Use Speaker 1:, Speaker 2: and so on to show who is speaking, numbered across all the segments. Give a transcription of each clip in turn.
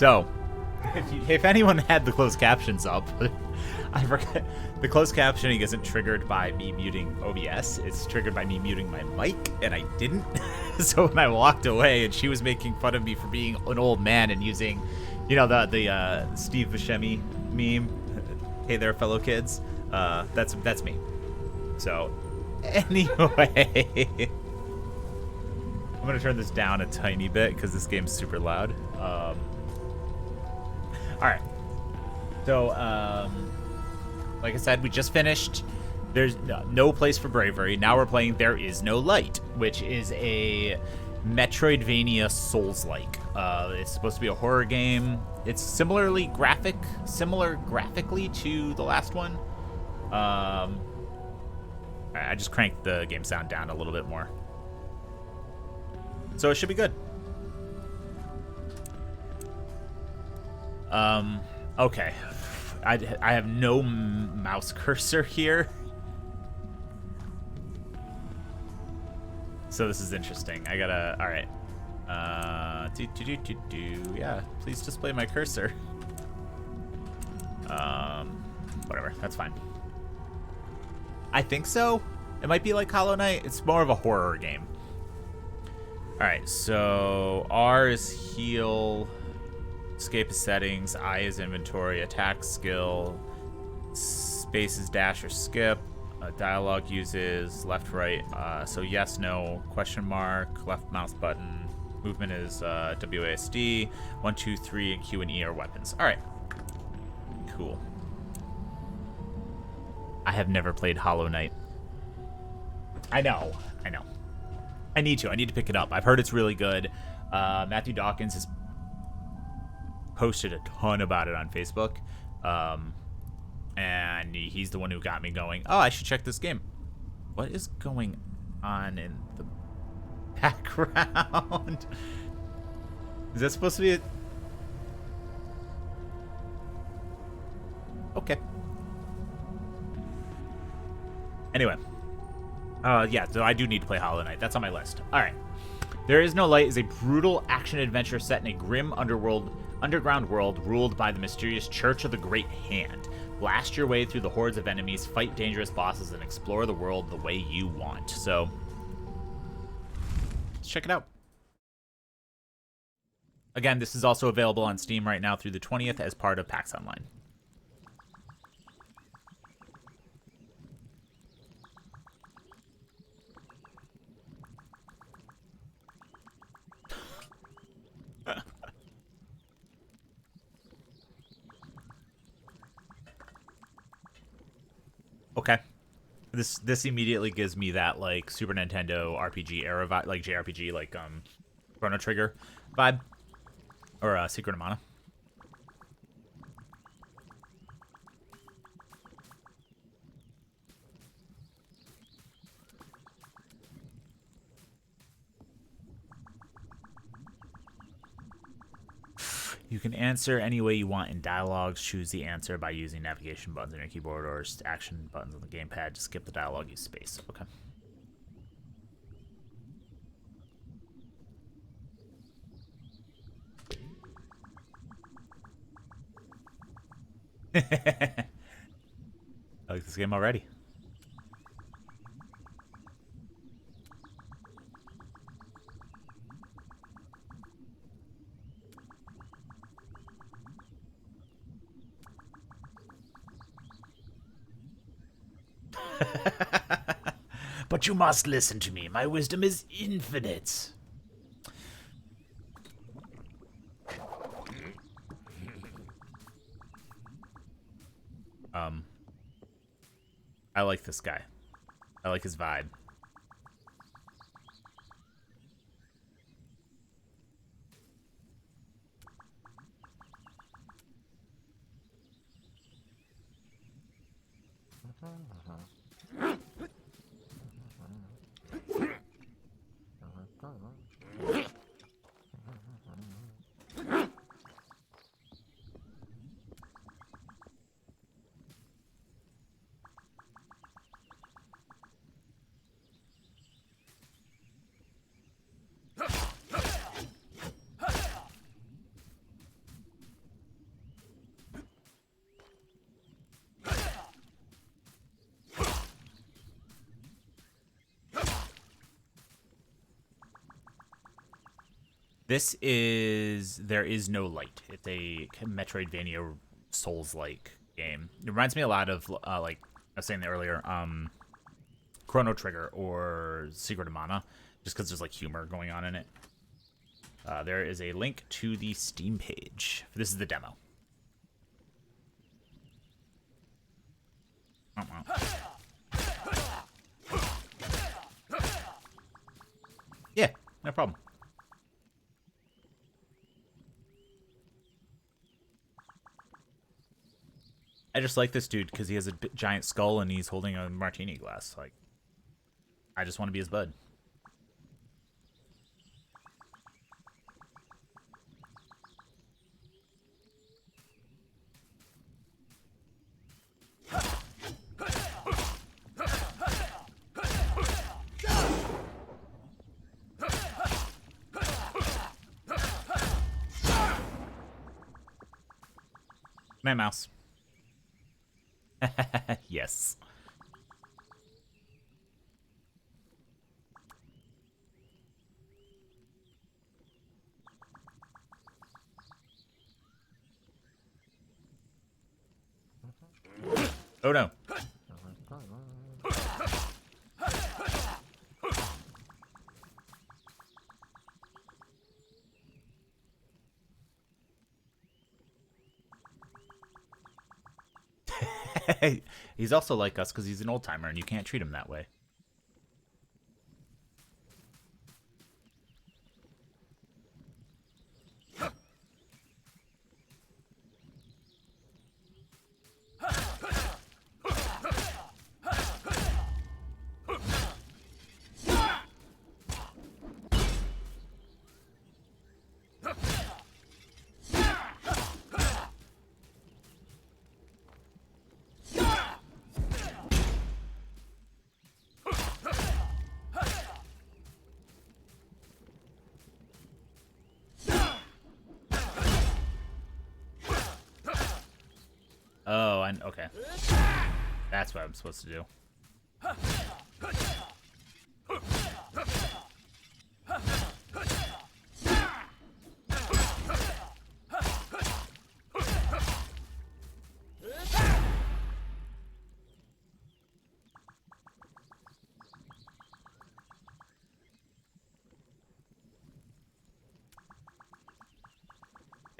Speaker 1: So, if anyone had the closed captions up, I forget. The closed captioning isn't triggered by me muting OBS. It's triggered by me muting my mic, and I didn't. So when I walked away, and she was making fun of me for being an old man and using, you know, the Steve Buscemi meme. Hey there, fellow kids. That's me. So, anyway, I'm gonna turn this down a tiny bit because this game's super loud. All right. So, like I said, we just finished. There's no place for bravery. Now we're playing There Is No Light, which is a Metroidvania Souls-like. It's supposed to be a horror game. It's similar graphically to the last one. I just cranked the game sound down a little bit more. So it should be good. Okay. I have no mouse cursor here. So this is interesting. I gotta, all right. Yeah, please display my cursor. Whatever, that's fine. I think so. It might be like Hollow Knight. It's more of a horror game. All right, so R is heal. Escape is settings, I is inventory, attack skill, space is dash or skip, dialogue uses left, right, so yes, no, question mark, left mouse button, movement is WASD, 1, 2, 3, and Q and E are weapons. All right, cool. I have never played Hollow Knight. I know. I need to pick it up. I've heard it's really good. Matthew Dawkins has posted a ton about it on Facebook, and he's the one who got me going, oh, I should check this game. What is going on in the background? Is that supposed to be okay. Anyway, yeah, so I do need to play Hollow Knight. That's on my list. All right. There Is No Light is a brutal action-adventure set in a grim underground world ruled by the mysterious Church of the Great Hand. Blast your way through the hordes of enemies, fight dangerous bosses, and explore the world the way you want. So, let's check it out. Again, this is also available on Steam right now through the 20th as part of PAX Online. Okay. This immediately gives me that like Super Nintendo RPG era vibe, like JRPG, like Chrono Trigger vibe, or Secret of Mana. You can answer any way you want in dialogues. Choose the answer by using navigation buttons on your keyboard or action buttons on the gamepad. To skip the dialogue, use space. Okay. I like this game already. But you must listen to me. My wisdom is infinite. I like this guy. I like his vibe. There is no light. It's a Metroidvania Souls-like game. It reminds me a lot of like I was saying earlier, Chrono Trigger or Secret of Mana, just because there's like humor going on in it. There is a link to the Steam page. This is the demo. Yeah, no problem. I just like this dude because he has a giant skull and he's holding a martini glass. Like, I just want to be his bud. My mouse. Yes. Oh no. He's also like us because he's an old timer and you can't treat him that way. Oh, and okay. That's what I'm supposed to do.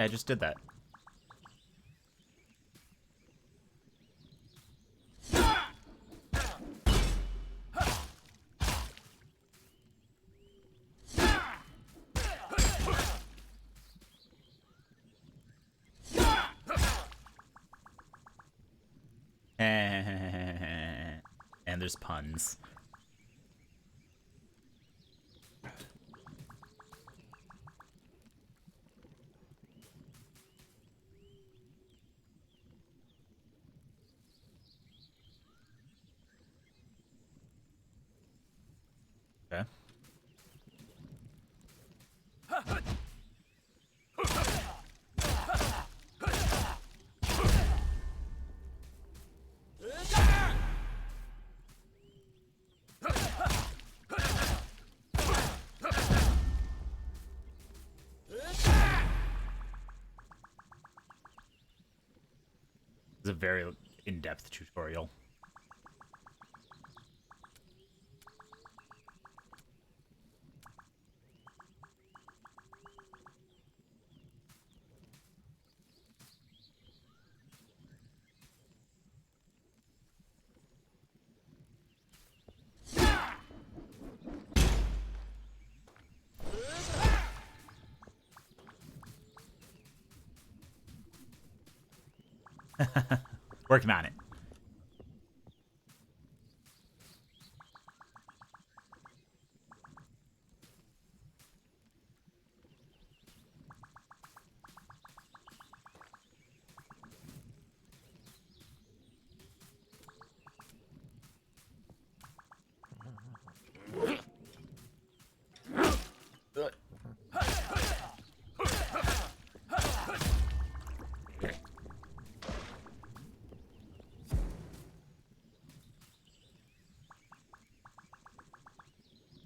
Speaker 1: I just did that. And there's puns. Okay. It's a very in-depth tutorial. Working on it.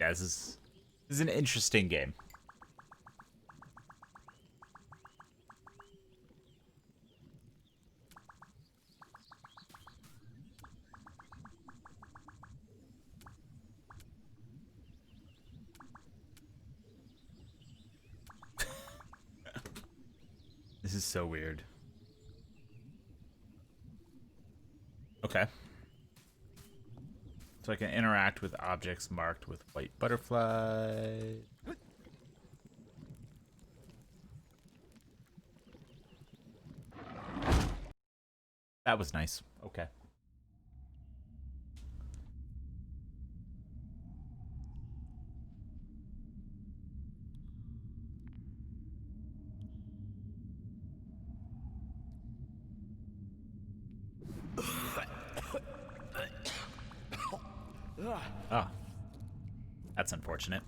Speaker 1: Yeah, this is an interesting game. This is so weird. Okay. So I can interact with objects marked with white butterfly. That was nice. Okay. Oh. That's unfortunate.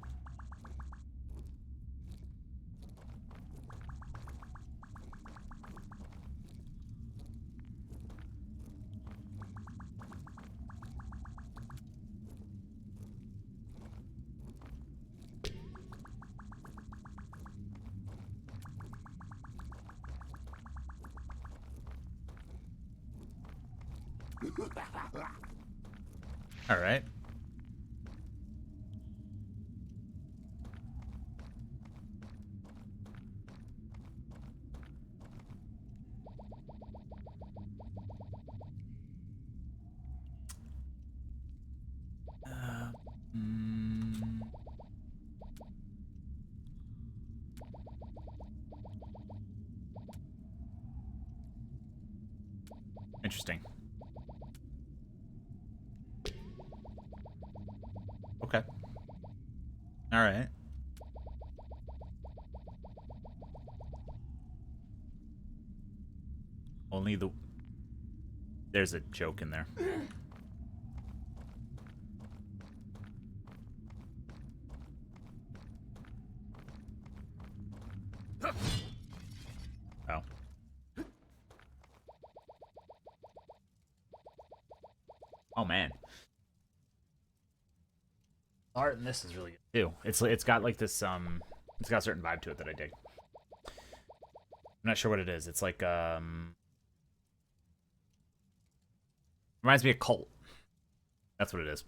Speaker 1: All right. Interesting. Okay. All right. Only the... There's a joke in there. Oh. Oh, man. Art in this is really good too. It's got like this it's got a certain vibe to it that I dig. I'm not sure what it is. It's like reminds me of Cult. That's what it is.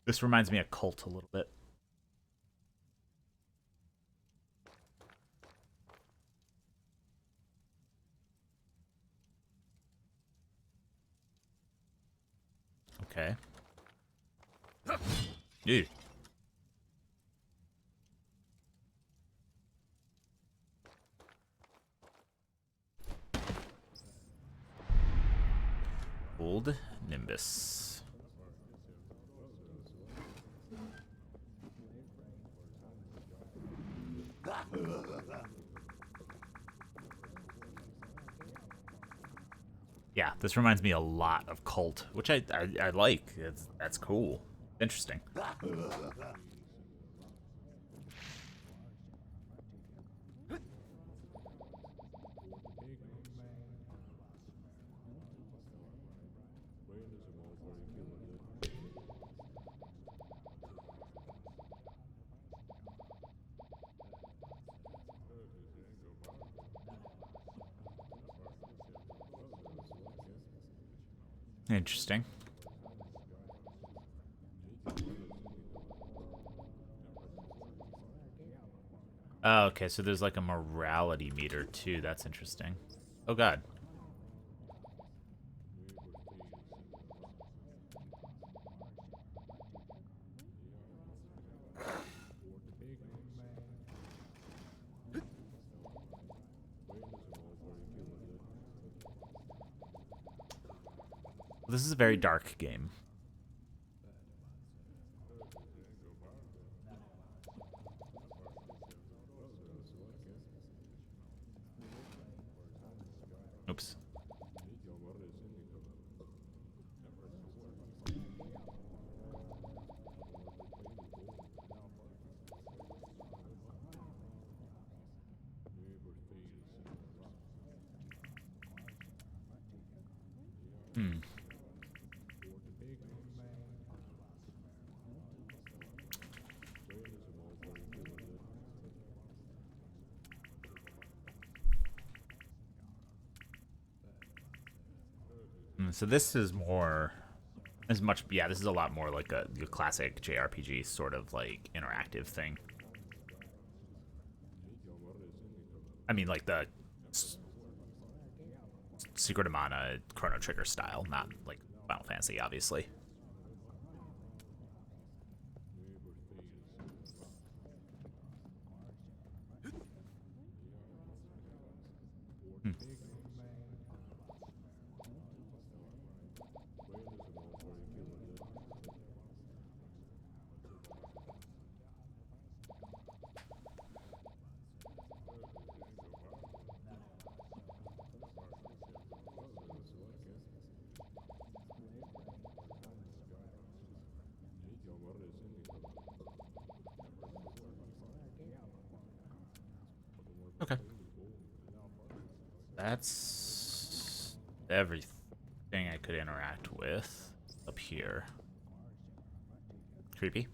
Speaker 1: This reminds me of Cult a little bit. Okay. Ew. Old Nimbus. Yeah, this reminds me a lot of Cult, which I like. That's cool. Interesting. Interesting. Oh, okay, so there's like a morality meter too. That's interesting. Oh god. This is a very dark game. Oops. Hmm. So this is more, yeah, this is a lot more like a classic JRPG sort of like interactive thing. I mean, like the Secret of Mana Chrono Trigger style, not like Final Fantasy, obviously. Hmm. Okay. That's everything I could interact with up here. Creepy.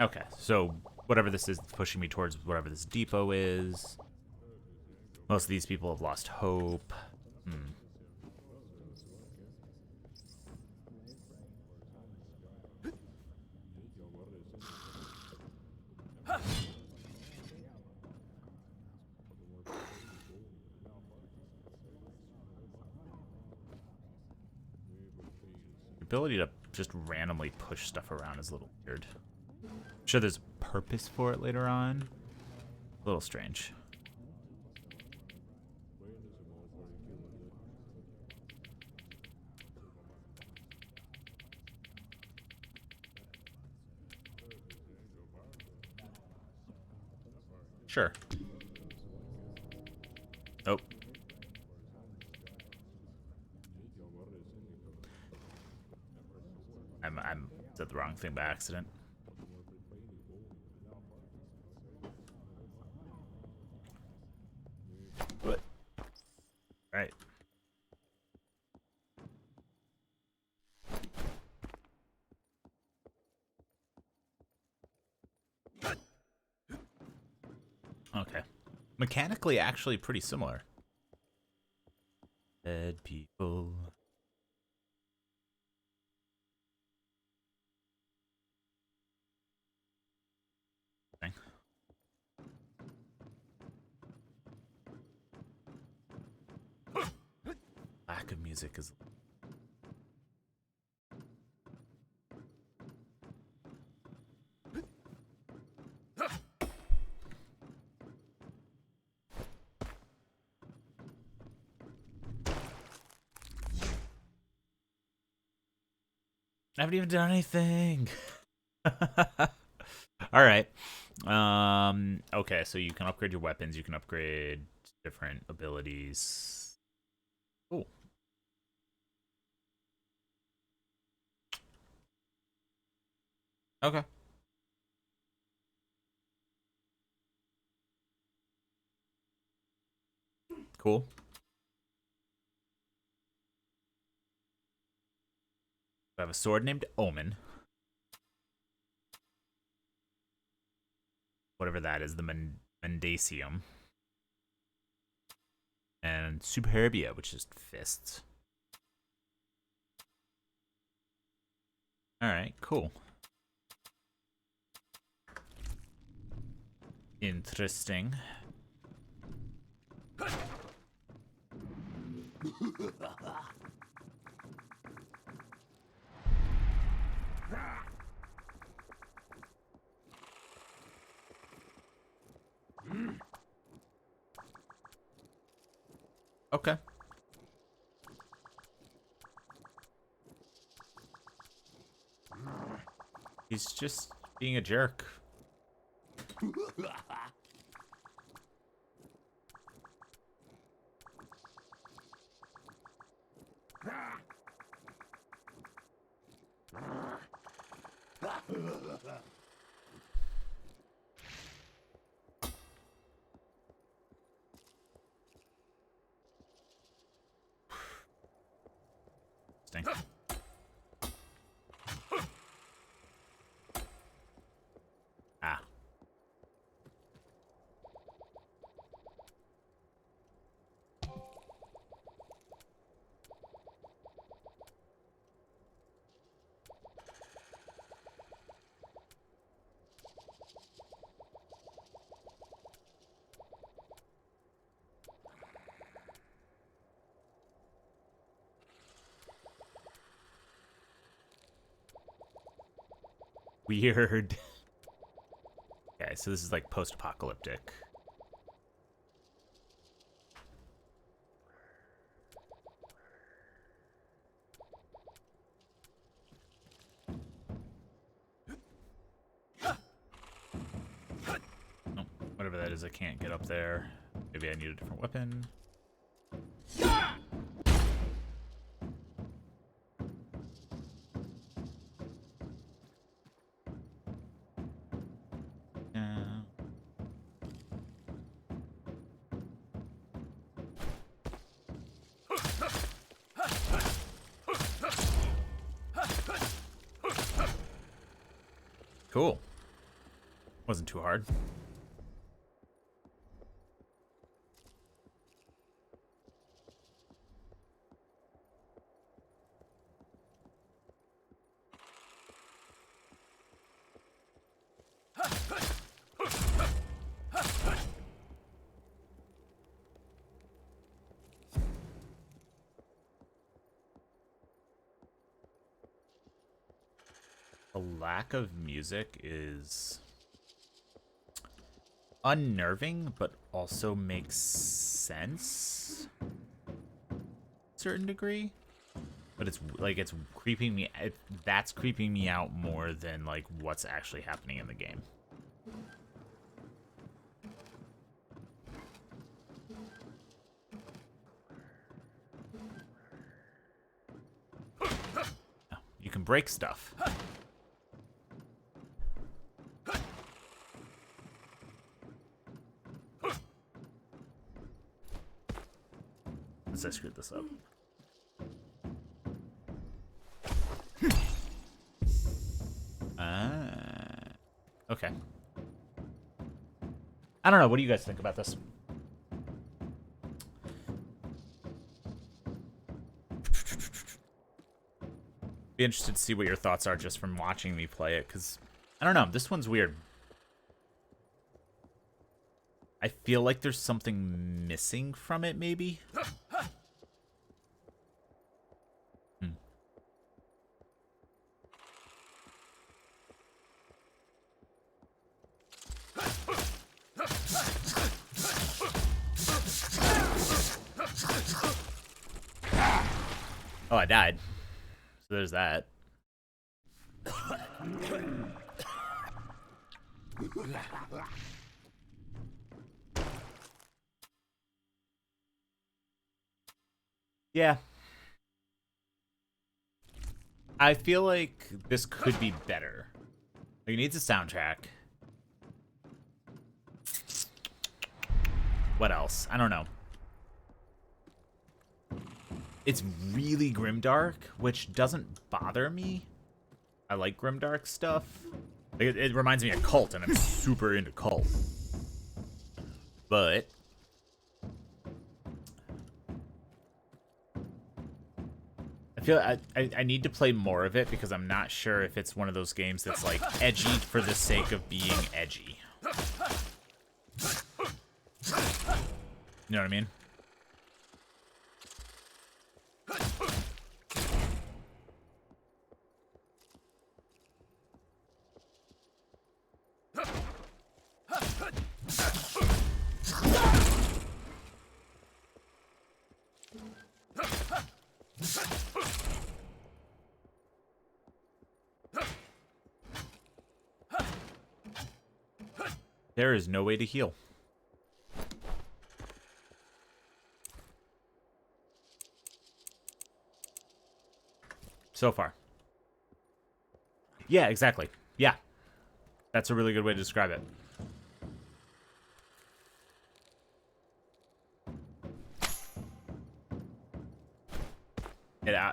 Speaker 1: Okay, so whatever this is pushing me towards whatever this depot is. Most of these people have lost hope. Hmm. The ability to just randomly push stuff around is a little weird. I'm sure there's a purpose for it later on. A little strange. Sure. Oh. I said the wrong thing by accident. What? Right. Okay. Mechanically, actually pretty similar. Dead people. Lack of music is... I haven't even done anything. All right. Okay, so you can upgrade your weapons. You can upgrade different abilities. Cool. Okay. Cool. I have a sword named Omen. Whatever that is, the Mendacium. And Superbia, which is fists. Alright, cool. Interesting. Okay. He's just being a jerk. Interesting. Ah. Weird. Okay, so this is like post-apocalyptic. Oh, whatever that is, I can't get up there. Maybe I need a different weapon. Cool. Wasn't too hard. The lack of music is unnerving, but also makes sense to a certain degree. But it's like it's creeping me. That's creeping me out more than like what's actually happening in the game. Oh, you can break stuff. I screwed this up. Okay. I don't know. What do you guys think about this? Be interested to see what your thoughts are just from watching me play it, because I don't know. This one's weird. I feel like there's something missing from it, maybe. Oh, I died. So there's that. Yeah. I feel like this could be better. Like, it needs a soundtrack. What else? I don't know. It's really grimdark, which doesn't bother me. I like grimdark stuff. It reminds me of Cult, and I'm super into Cult. But I feel I need to play more of it because I'm not sure if it's one of those games that's like edgy for the sake of being edgy. You know what I mean? There is no way to heal. So far. Yeah, exactly. Yeah. That's a really good way to describe it.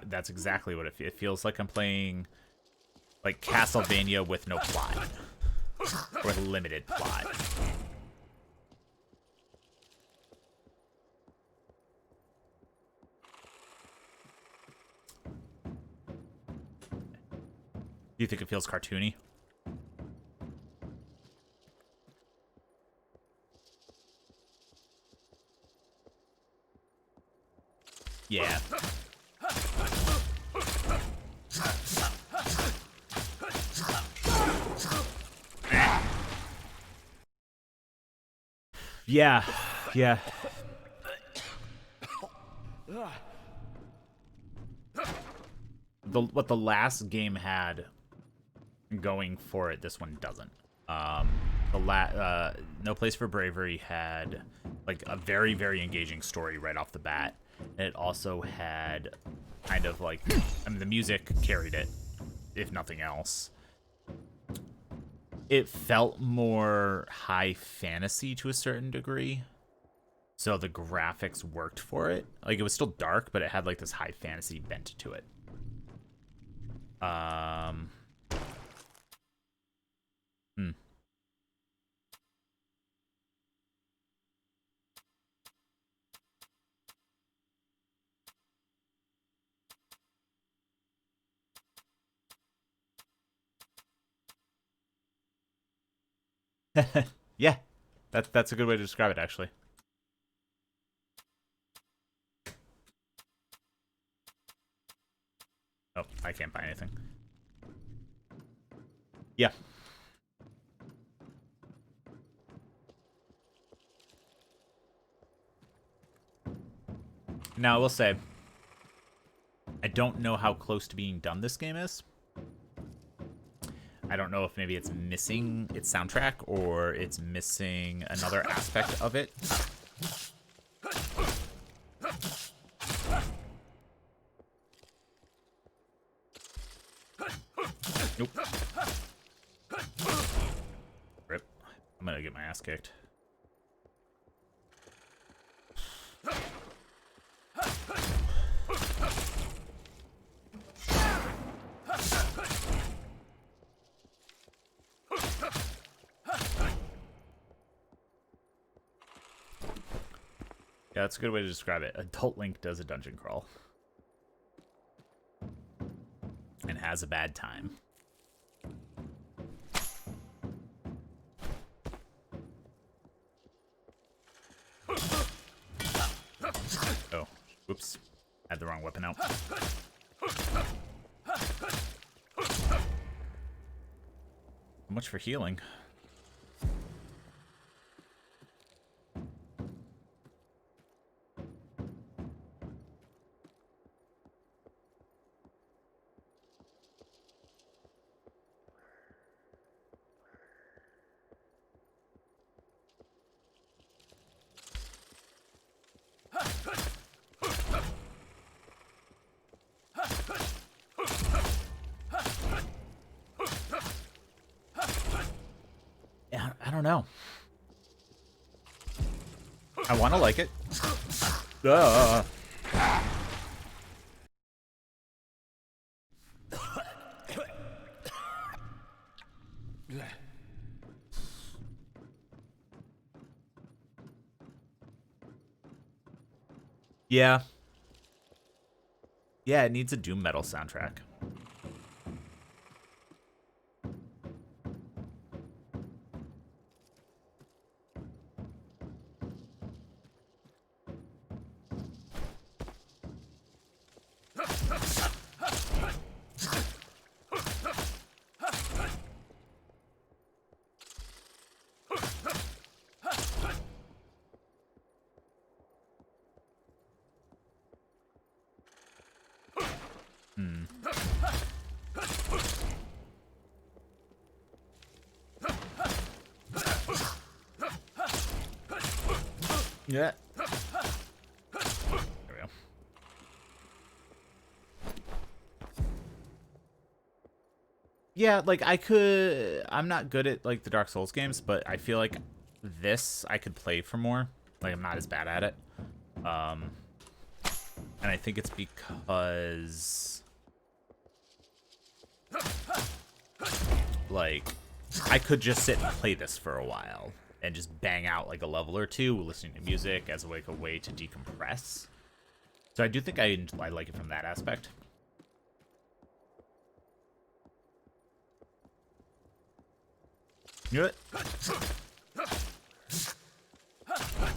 Speaker 1: That's exactly what it feels like. I'm playing like Castlevania with no plot. Or limited plot. Do you think it feels cartoony? Yeah. Yeah, yeah. What the last game had going for it, this one doesn't. No Place for Bravery had like a very, very engaging story right off the bat. And it also had kind of like, I mean, the music carried it, if nothing else. It felt more high fantasy to a certain degree. So the graphics worked for it. Like, it was still dark, but it had like this high fantasy bent to it. Yeah, that's a good way to describe it, actually. Oh, I can't buy anything. Yeah. Now, I will say, I don't know how close to being done this game is. I don't know if maybe it's missing its soundtrack or it's missing another aspect of it. Nope. Rip. I'm gonna get my ass kicked. Yeah, that's a good way to describe it. Adult Link does a dungeon crawl. And has a bad time. Oh, whoops. Had the wrong weapon out. How much for healing? I don't know. I want to like it. Yeah. Yeah, it needs a doom metal soundtrack. Yeah. There we go. Yeah, like I'm not good at like the Dark Souls games, but I feel like this I could play for more. Like, I'm not as bad at it. And I think it's because like I could just sit and play this for a while and just bang out like a level or two listening to music as like a way to decompress. So I do think I like it from that aspect. You know what?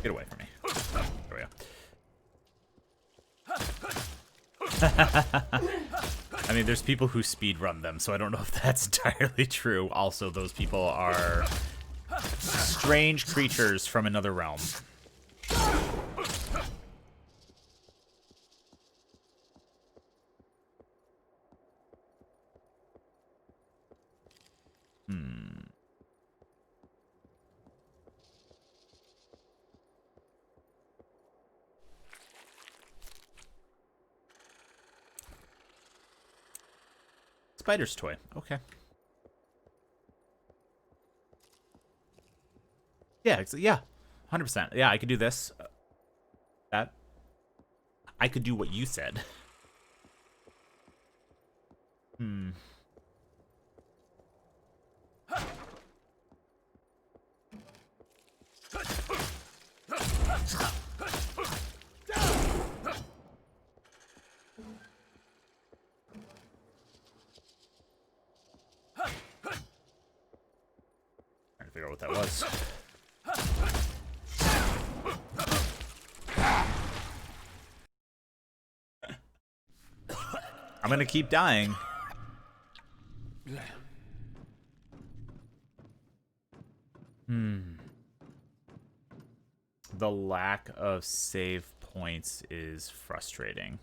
Speaker 1: Get away from me. There we go. I mean, there's people who speedrun them, so I don't know if that's entirely true. Also, those people are strange creatures from another realm. Spider's toy. Okay. Yeah. 100%. Yeah, I could do this. That. I could do what you said. Trying to figure out what that was. I'm gonna keep dying. The lack of save points is frustrating.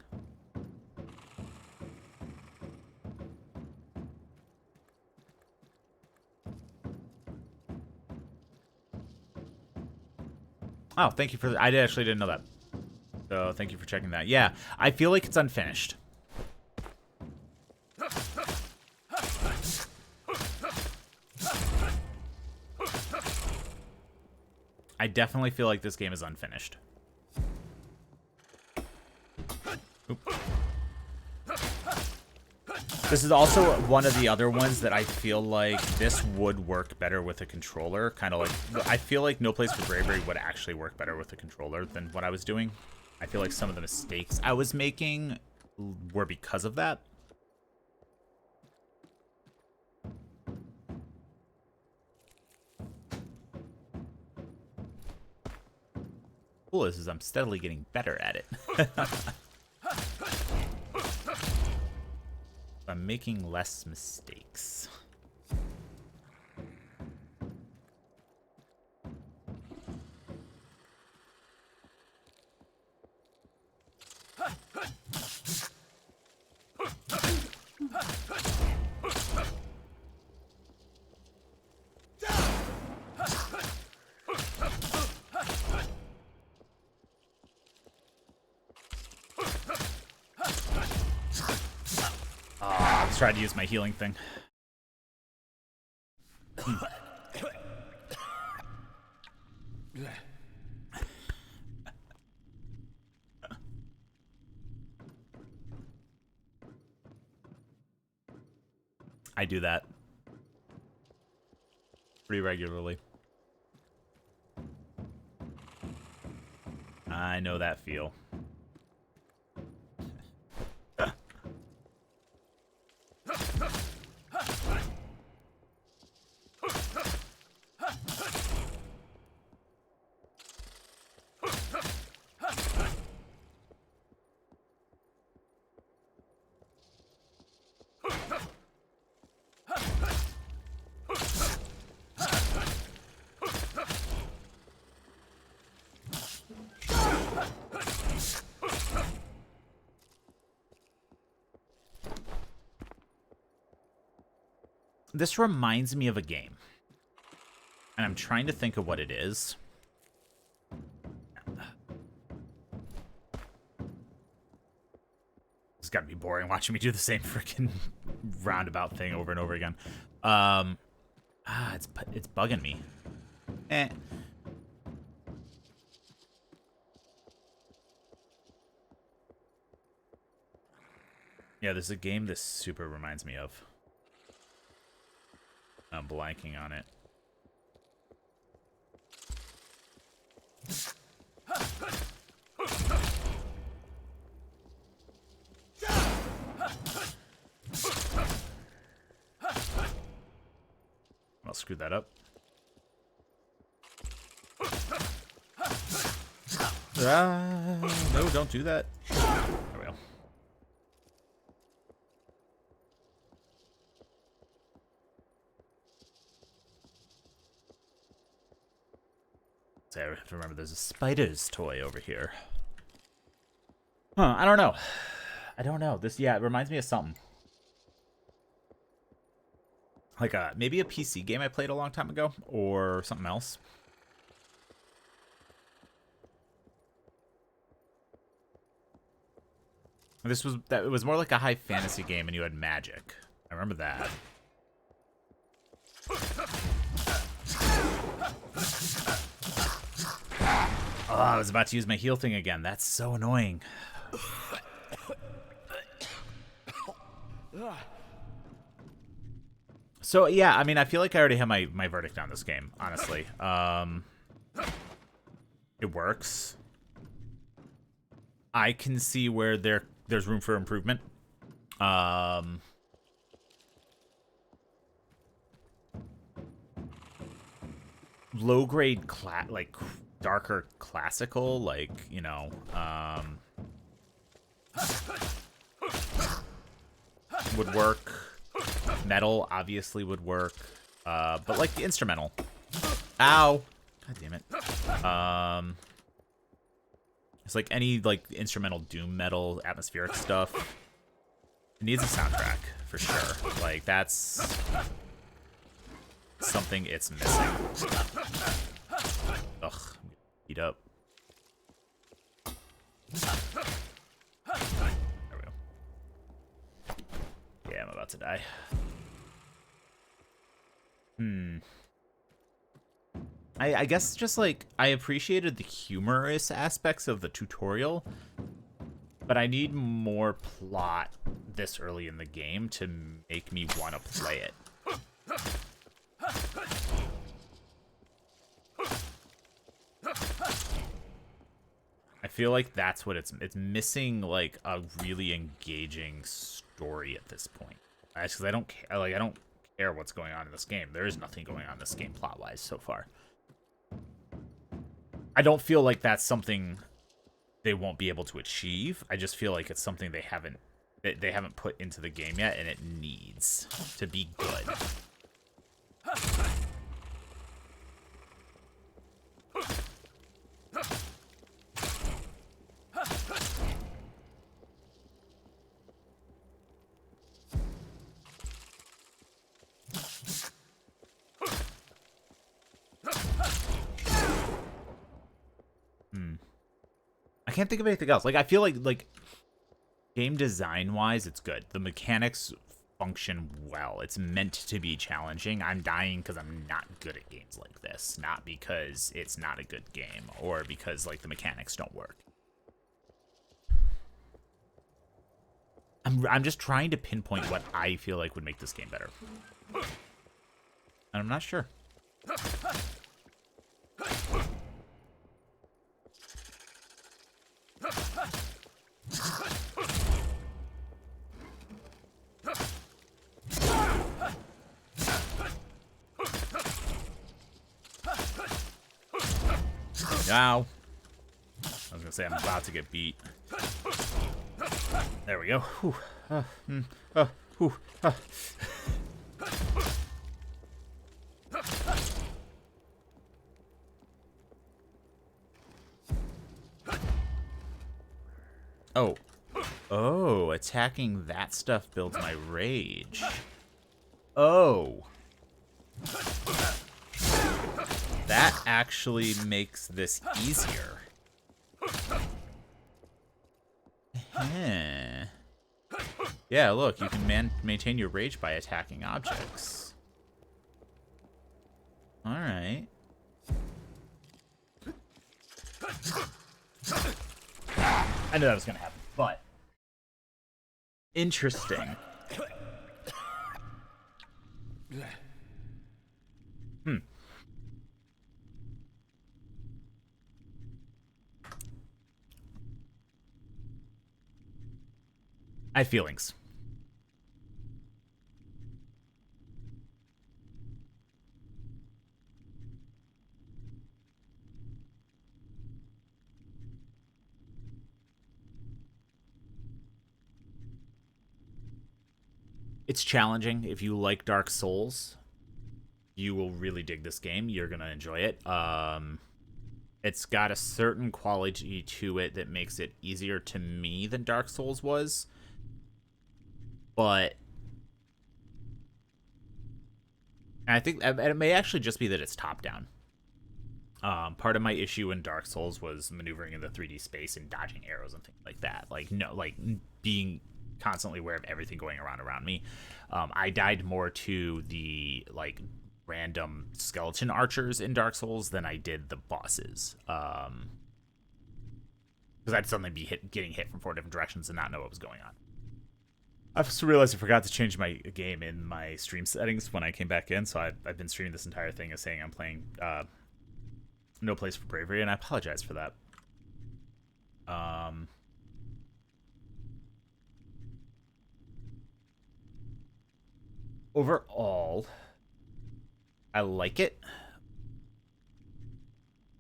Speaker 1: Oh, thank you for... I actually didn't know that. So, thank you for checking that. Yeah, I feel like it's unfinished. I definitely feel like this game is unfinished. Oop. This is also one of the other ones that I feel like this would work better with a controller. Kind of like, I feel like No Place for Bravery would actually work better with a controller than what I was doing. I feel like some of the mistakes I was making were because of that. Cool is I'm steadily getting better at it. I'm making less mistakes. Try to use my healing thing. I do that pretty regularly. I know that feel. This reminds me of a game. And I'm trying to think of what it is. It's gotta be boring watching me do the same freaking roundabout thing over and over again. It's bugging me. Yeah, there's a game this super reminds me of. I'm blanking on it. I'll screw that up. No, don't do that. There we go. So I have to remember there's a spider's toy over here. Huh, I don't know. I don't know. This, yeah, it reminds me of something. Like maybe a PC game I played a long time ago, or something else. It was more like a high fantasy game, and you had magic. I remember that. Oh, I was about to use my heal thing again. That's so annoying. So, yeah, I mean, I feel like I already have my verdict on this game, honestly. It works. I can see where there's room for improvement. Low-grade, like, darker classical, like, you know, would work. Metal obviously would work. But like the instrumental. Ow! God damn it. It's like any like instrumental doom metal atmospheric stuff. It needs a soundtrack for sure. Like that's something it's missing. Ugh, heat up. There we go. Yeah, I'm about to die. I guess just like I appreciated the humorous aspects of the tutorial, but I need more plot this early in the game to make me want to play it. I feel like that's what it's missing, like a really engaging story at this point. Because I don't care, like I don't care what's going on in this game. There is nothing going on in this game plot-wise so far. I don't feel like that's something they won't be able to achieve. I just feel like it's something they haven't put into the game yet, and it needs to be good. I can't think of anything else. Like, I feel like game design-wise, it's good. The mechanics function well. It's meant to be challenging. I'm dying because I'm not good at games like this. Not because it's not a good game or because, like, the mechanics don't work. I'm just trying to pinpoint what I feel like would make this game better. And I'm not sure. Now, I was gonna say I'm about to get beat. There we go. Whew. Whew. Oh. Oh, attacking that stuff builds my rage. Oh. That actually makes this easier. Yeah, look, you can maintain your rage by attacking objects. Alright. I knew that was gonna happen, but interesting. I have feelings. It's challenging. If you like Dark Souls, you will really dig this game. You're gonna enjoy it. It's got a certain quality to it that makes it easier to me than Dark Souls was. But I think it may actually just be that it's top-down. Part of my issue in Dark Souls was maneuvering in the 3D space and dodging arrows and things like that. Like being constantly aware of everything going around me. I died more to the like random skeleton archers in Dark Souls than I did the bosses. Because I'd suddenly be getting hit from 4 different directions and not know what was going on. I just realized I forgot to change my game in my stream settings when I came back in, so I've been streaming this entire thing as saying I'm playing No Place for Bravery, and I apologize for that. Overall, I like it.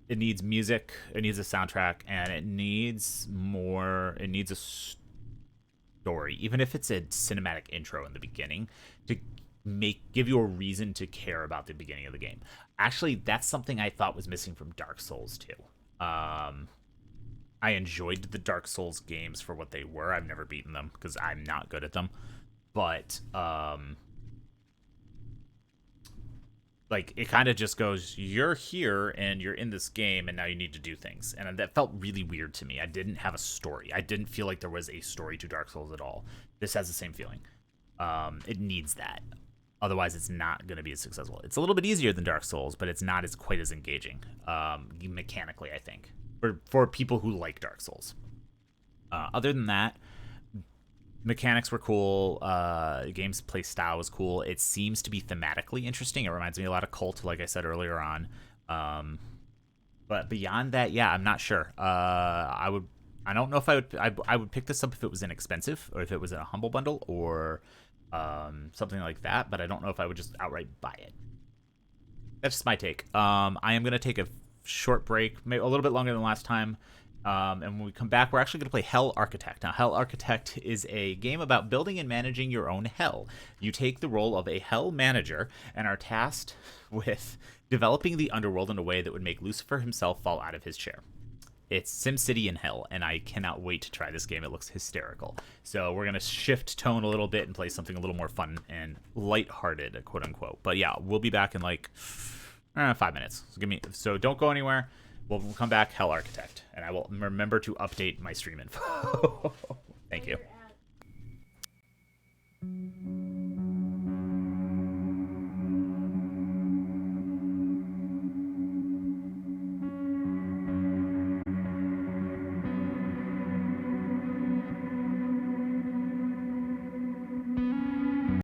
Speaker 1: It needs music, it needs a soundtrack, and it needs more. It needs a story, even if it's a cinematic intro in the beginning, to give you a reason to care about the beginning of the game. Actually, that's something I thought was missing from Dark Souls too. I enjoyed the Dark Souls games for what they were. I've never beaten them because I'm not good at them, but like it kind of just goes, you're here and you're in this game and now you need to do things, and that felt really weird to me. I didn't have a story. I didn't feel like there was a story to Dark Souls at all. This has the same feeling. It needs that. Otherwise, it's not going to be as successful. It's a little bit easier than Dark Souls, but it's not quite as engaging mechanically, I think, for people who like Dark Souls. Other than that, mechanics were cool. Gameplay style was cool. It seems to be thematically interesting. It reminds me a lot of Cult, like I said earlier on. But beyond that, yeah, I'm not sure. I don't know if I would pick this up if it was inexpensive or if it was in a humble bundle or something like that, but I don't know if I would just outright buy it. That's just my take. I am going to take a short break, maybe a little bit longer than last time, and when we come back, we're actually going to play Hell Architect. Now, Hell Architect is a game about building and managing your own hell. You take the role of a hell manager and are tasked with developing the underworld in a way that would make Lucifer himself fall out of his chair. It's SimCity in hell, and I cannot wait to try this game. It looks hysterical. So we're going to shift tone a little bit and play something a little more fun and lighthearted, quote unquote. But yeah, we'll be back in like 5 minutes. So don't go anywhere. We'll come back, Hell Architect, and I will remember to update my stream info. Thank you.